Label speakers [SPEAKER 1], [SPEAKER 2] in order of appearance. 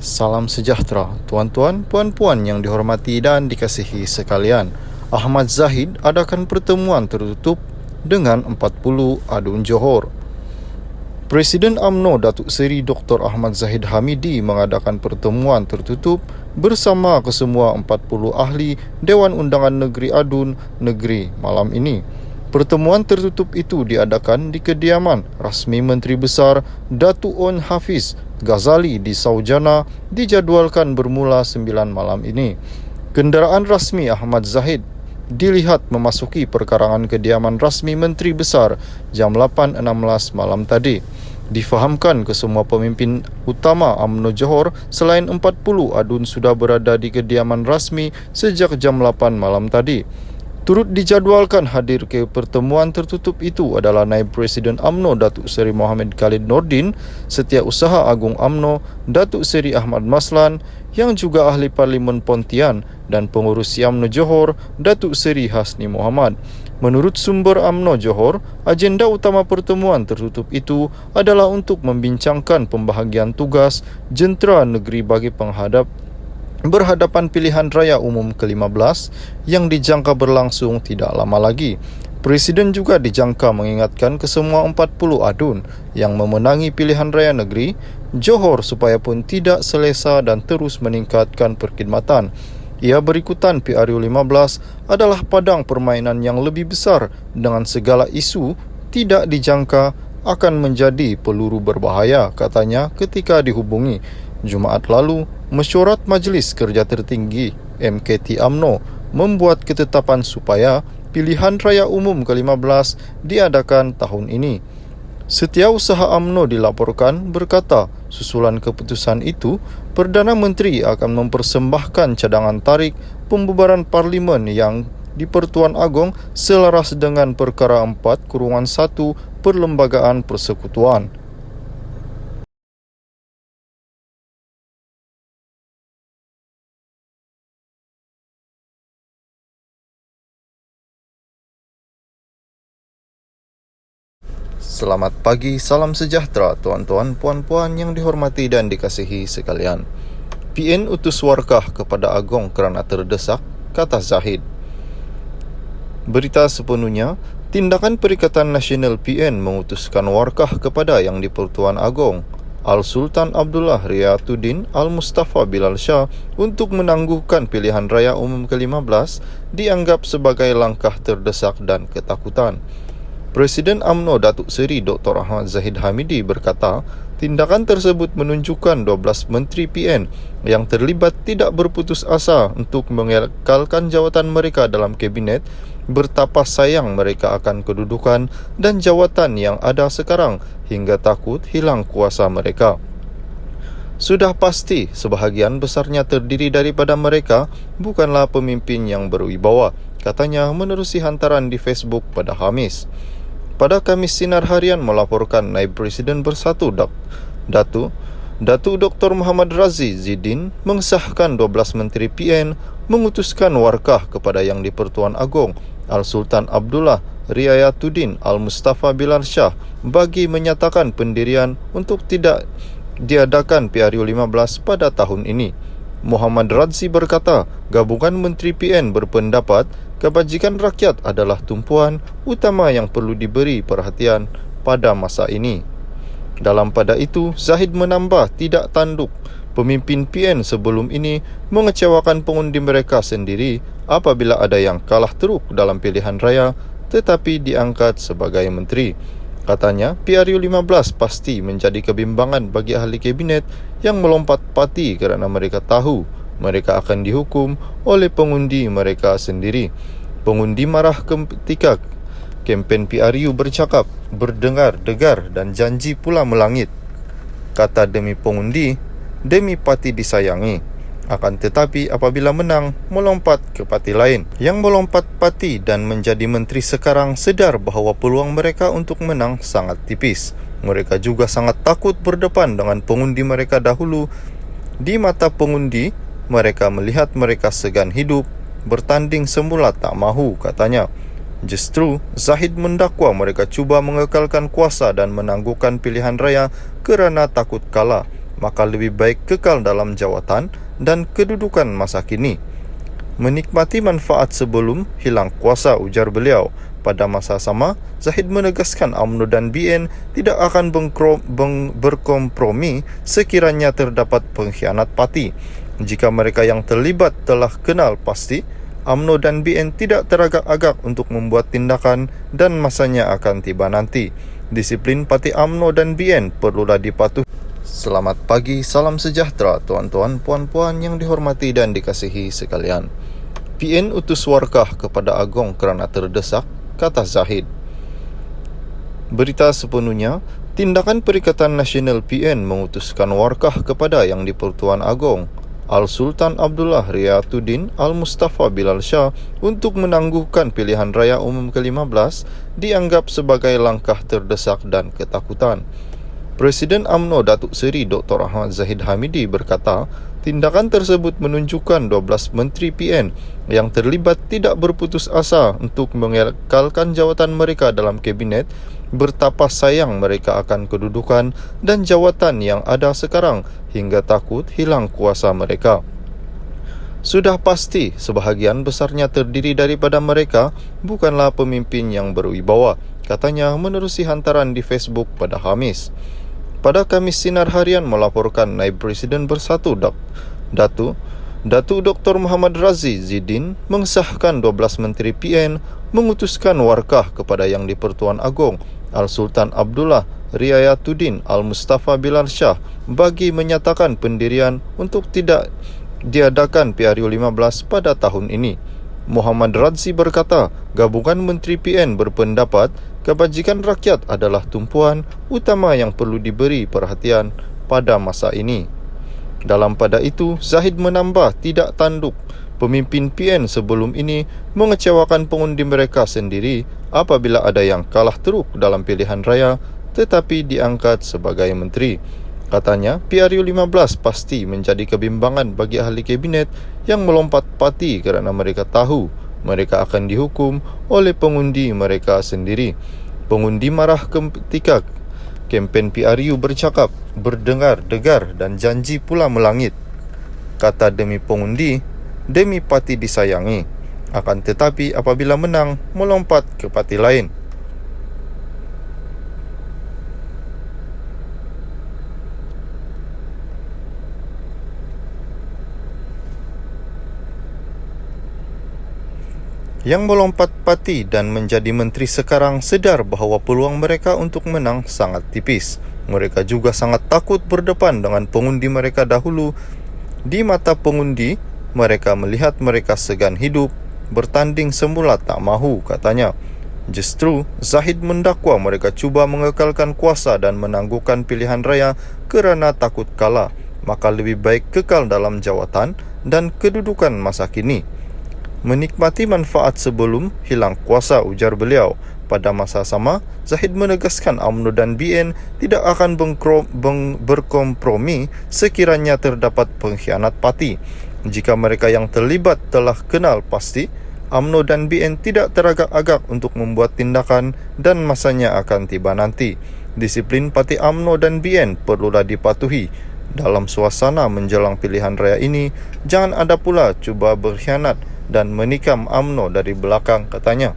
[SPEAKER 1] Salam sejahtera, tuan-tuan, puan-puan yang dihormati dan dikasihi sekalian. Ahmad Zahid adakan pertemuan tertutup dengan 40 adun Johor. Presiden UMNO Datuk Seri Dr. Ahmad Zahid Hamidi mengadakan pertemuan tertutup bersama kesemua 40 ahli Dewan Undangan Negeri Adun Negeri malam ini. Pertemuan tertutup itu diadakan di kediaman rasmi Menteri Besar Datuk On Hafiz Ghazali di Saujana, dijadualkan bermula 9 malam ini. Kenderaan rasmi Ahmad Zahid dilihat memasuki perkarangan kediaman rasmi Menteri Besar jam 8.16 malam tadi. Difahamkan kesemua pemimpin utama UMNO Johor selain 40 adun sudah berada di kediaman rasmi sejak jam 8 malam tadi. Turut dijadualkan hadir ke pertemuan tertutup itu adalah Naib Presiden UMNO Datuk Seri Mohamed Khalid Nordin, Setiausaha Agung UMNO Datuk Seri Ahmad Maslan, yang juga Ahli Parlimen Pontian, dan Pengurus UMNO Johor Datuk Seri Hasni Muhammad. Menurut sumber UMNO Johor, agenda utama pertemuan tertutup itu adalah untuk membincangkan pembahagian tugas jentera negeri bagi berhadapan pilihan raya umum ke-15 yang dijangka berlangsung tidak lama lagi. Presiden juga dijangka mengingatkan kesemua 40 adun yang memenangi pilihan raya negeri Johor supaya pun tidak selesa dan terus meningkatkan perkhidmatan. Ia berikutan PRU 15 adalah padang permainan yang lebih besar dengan segala isu tidak dijangka akan menjadi peluru berbahaya, katanya ketika dihubungi Jumaat lalu. Mesyuarat Majlis Kerja Tertinggi MKT UMNO membuat ketetapan supaya pilihan raya umum ke-15 diadakan tahun ini. Setiausaha UMNO dilaporkan berkata, susulan keputusan itu, Perdana Menteri akan mempersembahkan cadangan tarik pembubaran Parlimen yang di Pertuan Agong selaras dengan Perkara 4-1 Perlembagaan Persekutuan. Selamat pagi, salam sejahtera tuan-tuan, puan-puan yang dihormati dan dikasihi sekalian. PN utus warkah kepada Agong kerana terdesak, kata Zahid. Berita sepenuhnya, tindakan Perikatan Nasional PN mengutuskan warkah kepada Yang di-Pertuan Agong Al-Sultan Abdullah Riyatuddin Al-Mustafa Bilal Shah untuk menangguhkan pilihan raya umum ke-15 dianggap sebagai langkah terdesak dan ketakutan. Presiden UMNO Datuk Seri Dr. Ahmad Zahid Hamidi berkata, tindakan tersebut menunjukkan 12 Menteri PN yang terlibat tidak berputus asa untuk mengekalkan jawatan mereka dalam kabinet, betapa sayang mereka akan kedudukan dan jawatan yang ada sekarang hingga takut hilang kuasa mereka. Sudah pasti sebahagian besarnya terdiri daripada mereka bukanlah pemimpin yang berwibawa, katanya menerusi hantaran di Facebook pada Khamis. Pada Khamis, Sinar Harian melaporkan Naib Presiden Bersatu Datuk Dr. Muhammad Razi Zidin mengesahkan 12 Menteri PN mengutuskan warkah kepada Yang di-Pertuan Agong Al-Sultan Abdullah Riyatuddin Al-Mustafa Bilal Shah bagi menyatakan pendirian untuk tidak diadakan PRU 15 pada tahun ini. Muhammad Razi berkata, gabungan Menteri PN berpendapat kebajikan rakyat adalah tumpuan utama yang perlu diberi perhatian pada masa ini. Dalam pada itu, Zahid menambah tidak tanduk pemimpin PN sebelum ini mengecewakan pengundi mereka sendiri apabila ada yang kalah teruk dalam pilihan raya tetapi diangkat sebagai menteri. Katanya, PRU 15 pasti menjadi kebimbangan bagi ahli kabinet yang melompat parti kerana mereka tahu mereka akan dihukum oleh pengundi mereka sendiri. Pengundi marah ketika kempen PRU bercakap, berdengar-degar dan janji pula melangit. Kata demi pengundi, demi parti disayangi. Akan tetapi apabila menang, melompat ke parti lain. Yang melompat parti dan menjadi menteri sekarang sedar bahawa peluang mereka untuk menang sangat tipis. Mereka juga sangat takut berdepan dengan pengundi mereka dahulu. Di mata pengundi, mereka melihat mereka segan hidup, bertanding semula tak mahu, katanya. Justru, Zahid mendakwa mereka cuba mengekalkan kuasa dan menangguhkan pilihan raya kerana takut kalah. maka lebih baik kekal dalam jawatan dan kedudukan masa kini. Menikmati manfaat sebelum hilang kuasa, ujar beliau. Pada masa sama, Zahid menegaskan UMNO dan BN tidak akan berkompromi sekiranya terdapat pengkhianat parti. Jika mereka yang terlibat telah kenal pasti, UMNO dan BN tidak teragak-agak untuk membuat tindakan dan masanya akan tiba nanti. Disiplin parti UMNO dan BN perlulah dipatuhi. Selamat pagi, salam sejahtera tuan-tuan, puan-puan yang dihormati dan dikasihi sekalian. PN utus warkah kepada Agong kerana terdesak, kata Zahid. Berita sepenuhnya, tindakan Perikatan Nasional PN mengutuskan warkah kepada Yang di-Pertuan Agong Al-Sultan Abdullah Riyatuddin Al-Mustafa Bilal Shah untuk menangguhkan pilihan raya umum ke-15 dianggap sebagai langkah terdesak dan ketakutan. Presiden UMNO Datuk Seri Dr. Ahmad Zahid Hamidi berkata, tindakan tersebut menunjukkan 12 Menteri PN yang terlibat tidak berputus asa untuk mengekalkan jawatan mereka dalam kabinet, betapa sayang mereka akan kedudukan dan jawatan yang ada sekarang hingga takut hilang kuasa mereka. Sudah pasti sebahagian besarnya terdiri daripada mereka bukanlah pemimpin yang berwibawa, katanya menerusi hantaran di Facebook pada Khamis. Pada Khamis, Sinar Harian melaporkan Naib Presiden Bersatu Datuk Dr. Muhammad Razi Zidin mengesahkan 12 Menteri PN mengutuskan warkah kepada Yang di-Pertuan Agong Al-Sultan Abdullah Riyatuddin Al-Mustafa Bilal Shah bagi menyatakan pendirian untuk tidak diadakan PRU 15 pada tahun ini. Muhammad Razi berkata, gabungan Menteri PN berpendapat kebajikan rakyat adalah tumpuan utama yang perlu diberi perhatian pada masa ini. Dalam pada itu, Zahid menambah tidak tanduk pemimpin PN sebelum ini mengecewakan pengundi mereka sendiri apabila ada yang kalah teruk dalam pilihan raya tetapi diangkat sebagai menteri. Katanya, PRU 15 pasti menjadi kebimbangan bagi ahli kabinet yang melompat parti kerana mereka tahu mereka akan dihukum oleh pengundi mereka sendiri. Pengundi marah ketika kempen PRU bercakap, berdengar-degar dan janji pula melangit. Kata demi pengundi, demi parti disayangi. Akan tetapi apabila menang, melompat ke parti lain. Yang melompat parti dan menjadi menteri sekarang sedar bahawa peluang mereka untuk menang sangat tipis. Mereka juga sangat takut berdepan dengan pengundi mereka dahulu. Di mata pengundi, mereka melihat mereka segan hidup, bertanding semula tak mahu, katanya. Justru, Zahid mendakwa mereka cuba mengekalkan kuasa dan menangguhkan pilihan raya kerana takut kalah, maka lebih baik kekal dalam jawatan dan kedudukan masa kini. Menikmati manfaat sebelum hilang kuasa, ujar beliau. Pada masa sama, Zahid menegaskan UMNO dan BN tidak akan berkompromi sekiranya terdapat pengkhianat parti. Jika mereka yang terlibat telah kenal pasti, UMNO dan BN tidak teragak-agak untuk membuat tindakan dan masanya akan tiba nanti. Disiplin parti UMNO dan BN perlulah dipatuhi. Dalam suasana menjelang pilihan raya ini, jangan ada pula cuba berkhianat dan menikam UMNO dari belakang, katanya.